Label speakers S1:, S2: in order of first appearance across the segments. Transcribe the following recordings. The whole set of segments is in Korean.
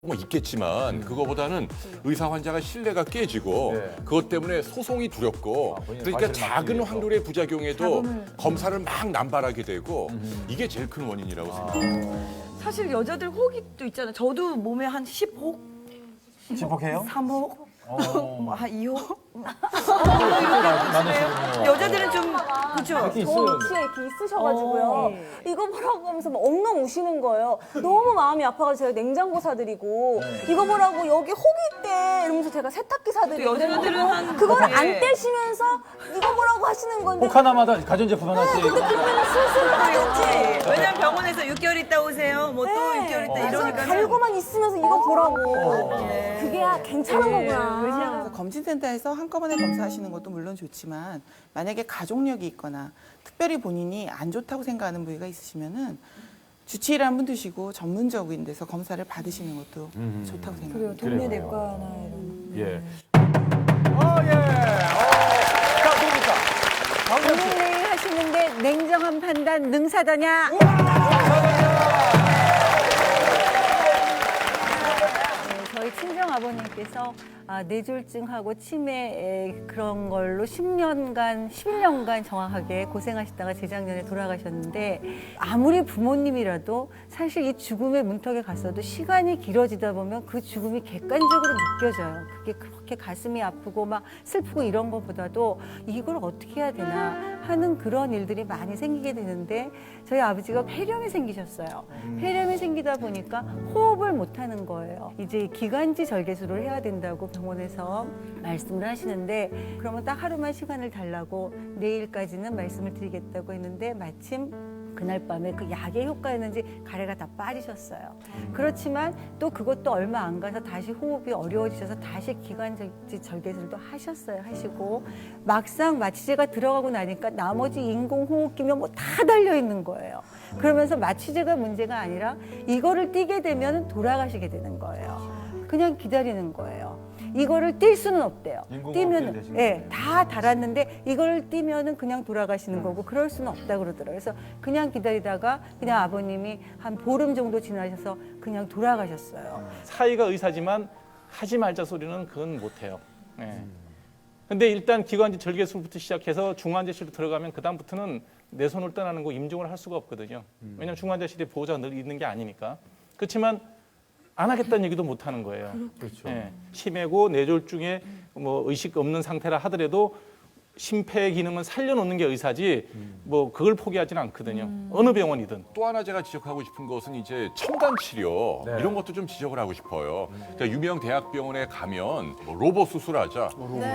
S1: 뭐 있겠지만 그거보다는 의사 환자가 신뢰가 깨지고 그것 때문에 소송이 두렵고 그러니까 작은 확률의 부작용에도 검사를 막 남발하게 되고 이게 제일 큰 원인이라고 생각합니다.
S2: 사실 여자들 혹이 또 있잖아요. 저도 몸에 한 10혹,
S3: 지폭해요?
S2: 3혹, 한 2혹.
S3: 많으시군요.
S2: 여자들은 좀 그렇죠.
S3: 이렇게
S4: 저
S3: 있어요.
S4: 위치에 이렇게 있으셔가지고요. 이거 보라고 하면서 막 엉엉 우시는 거예요. 너무 마음이 아파가지고 제가 냉장고 사드리고 이거 보라고 여기 혹이 있대 이러면서 제가 세탁기 사드리고
S2: 여자들은 한
S4: 그거를
S2: 예.
S4: 안 떼시면서 이거 보라고 하시는 건데
S3: 혹 하나마다 가전제품 하나씩.
S4: 근데 그러면 슬슬 하든지
S2: 왜냐면 병원에서 6개월 있다 오세요. 뭐 또 6개월 있다
S4: 그래서
S2: 이러니까
S4: 달고만 있으면서 이거 보라고 그게 괜찮은 거구나.
S5: 그래서 검진센터에서 한꺼번에 검사하시는 것도 물론 좋지만 만약에 가족력이 있거나 특별히 본인이 안 좋다고 생각하는 부위가 있으시면은 주치의를 한 분 두시고 전문적인 데서 검사를 받으시는 것도 좋다고 생각합니다.
S2: 동네 내과나 이런.
S3: 예. 자, 누굽니까? 강경 씨.
S6: 고민을 하시는데 냉정한 판단 능사다냐? 네, 저희 친정 아버님께서 뇌졸중하고 치매 그런 걸로 10년간, 11년간 정확하게 고생하시다가 재작년에 돌아가셨는데 아무리 부모님이라도 사실 이 죽음의 문턱에 갔어도 시간이 길어지다 보면 그 죽음이 객관적으로 느껴져요. 그게 그렇게 가슴이 아프고 막 슬프고 이런 것보다도 이걸 어떻게 해야 되나 하는 그런 일들이 많이 생기게 되는데 저희 아버지가 폐렴이 생기셨어요. 폐렴이 생기다 보니까 호흡을 못 하는 거예요. 이제 기관지 절개술을 해야 된다고 병원에서 말씀을 하시는데 그러면 딱 하루만 시간을 달라고 내일까지는 말씀을 드리겠다고 했는데 마침 그날 밤에 그 약의 효과였는지 가래가 다 빠지셨어요. 그렇지만 또 그것도 얼마 안 가서 다시 호흡이 어려워지셔서 다시 기관지 절개술도 하셨어요. 하시고 막상 마취제가 들어가고 나니까 나머지 인공호흡기며 뭐 다 달려 있는 거예요. 그러면서 마취제가 문제가 아니라 이거를 띄게 되면 돌아가시게 되는 거예요. 그냥 기다리는 거예요. 이거를 뛸 수는 없대요. 뛰면 다 달았는데 이걸 뛰면은 그냥 돌아가시는 거고 그럴 수는 없다 그러더라고요. 그래서 그냥 기다리다가 그냥 아버님이 한 보름 정도 지나셔서 그냥 돌아가셨어요.
S7: 사이가 의사지만 하지 말자 소리는 그건 못해요. 예. 근데 일단 기관지 절개술부터 시작해서 중환자실로 들어가면 그다음부터는 내 손을 떠나는 거 임종을 할 수가 없거든요. 왜냐하면 중환자실에 보호자가 늘 있는 게 아니니까. 그렇지만 안 하겠다는 얘기도 못 하는 거예요.
S3: 그렇죠.
S7: 예. 치매고 뇌졸중에 뭐 의식 없는 상태라 하더라도 심폐 기능은 살려놓는 게 의사지 뭐 그걸 포기하지는 않거든요. 어느 병원이든.
S1: 또 하나 제가 지적하고 싶은 것은 이제 첨단 치료
S3: 네.
S1: 이런 것도 좀 지적을 하고 싶어요. 그러니까 유명 대학병원에 가면 뭐 로봇 수술하자,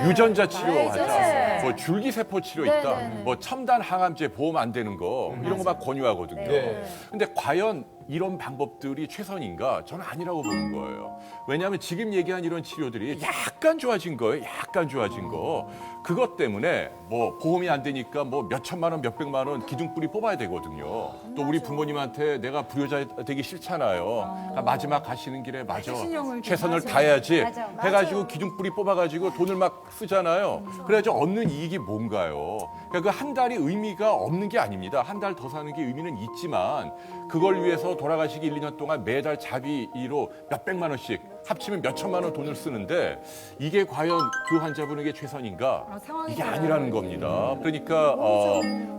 S1: 유전자 치료하자, 뭐 줄기세포 치료 있다, 뭐 첨단 항암제 보험 안 되는 거 이런 거 막 권유하거든요.
S3: 네.
S1: 근데 과연 이런 방법들이 최선인가? 저는 아니라고 보는 거예요. 왜냐하면 지금 얘기한 이런 치료들이 약간 좋아진 거예요. 약간 좋아진 거. 그것 때문에 뭐 보험이 안 되니까 뭐 몇 천만 원, 몇 백만 원 기둥뿌리 뽑아야 되거든요. 또 우리 부모님한테 내가 불효자 되기 싫잖아요. 그러니까 마지막 가시는 길에 맞아. 최선을 다해야지 해가지고 기둥뿌리 뽑아가지고 돈을 막 쓰잖아요. 그래가지고 얻는 이익이 뭔가요? 그러니까 그 한 달이 의미가 없는 게 아닙니다. 한 달 더 사는 게 의미는 있지만 그걸 위해서 돌아가시기 1, 2년 동안 매달 자비로 몇 백만 원씩 합치면 몇 천만 원 돈을 쓰는데 이게 과연 그 환자분에게 최선인가? 이게 아니라는 겁니다. 그러니까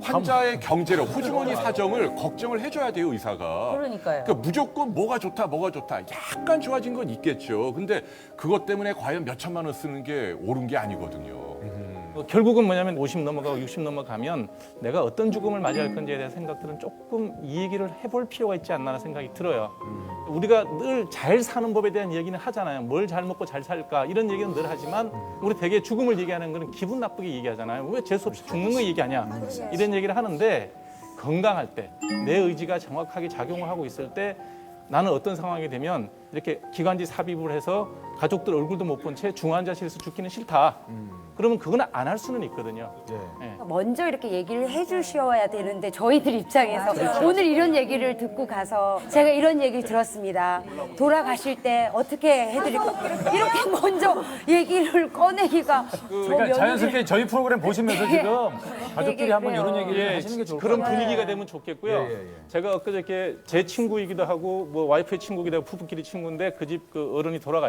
S1: 환자의 경제력, 호주머니 사정을 걱정을 해줘야 돼요, 의사가.
S8: 그러니까요.
S1: 그러니까 무조건 뭐가 좋다, 뭐가 좋다. 약간 좋아진 건 있겠죠. 근데 그것 때문에 과연 몇 천만 원 쓰는 게 옳은 게 아니거든요.
S7: 결국은 뭐냐면 50 넘어가고 60 넘어가면 내가 어떤 죽음을 맞이할 건지에 대한 생각들은 조금 이 얘기를 해볼 필요가 있지 않나 생각이 들어요. 우리가 늘 잘 사는 법에 대한 얘기는 하잖아요. 뭘 잘 먹고 잘 살까 이런 얘기는 늘 하지만 우리 되게 죽음을 얘기하는 거는 기분 나쁘게 얘기하잖아요. 왜 재수 없이 죽는 거 얘기하냐 이런 얘기를 하는데 건강할 때 내 의지가 정확하게 작용을 하고 있을 때 나는 어떤 상황이 되면 이렇게 기관지 삽입을 해서 가족들 얼굴도 못 본 채 중환자실에서 죽기는 싫다. 그러면 그건 안 할 수는 있거든요. 예.
S8: 먼저 이렇게 얘기를 해주셔야 되는데 저희들 입장에서 오늘 이런 얘기를 듣고 가서 제가 이런 얘기를 들었습니다. 돌아가실 때 어떻게 해드릴까 이렇게 먼저 얘기를 꺼내기가
S3: 그러니까 자연스럽게 저희 프로그램 보시면서 지금 가족끼리 한번 이런 얘기를
S7: 예,
S3: 하시는 게 좋을 것
S7: 그런
S3: 같아요.
S7: 분위기가 되면 좋겠고요.
S3: 예, 예, 예.
S7: 제가 엊그저께 제 친구이기도 하고 뭐 와이프의 친구이기도 하고 부부끼리 친구인데 그 집 그 어른이 돌아가셨어요.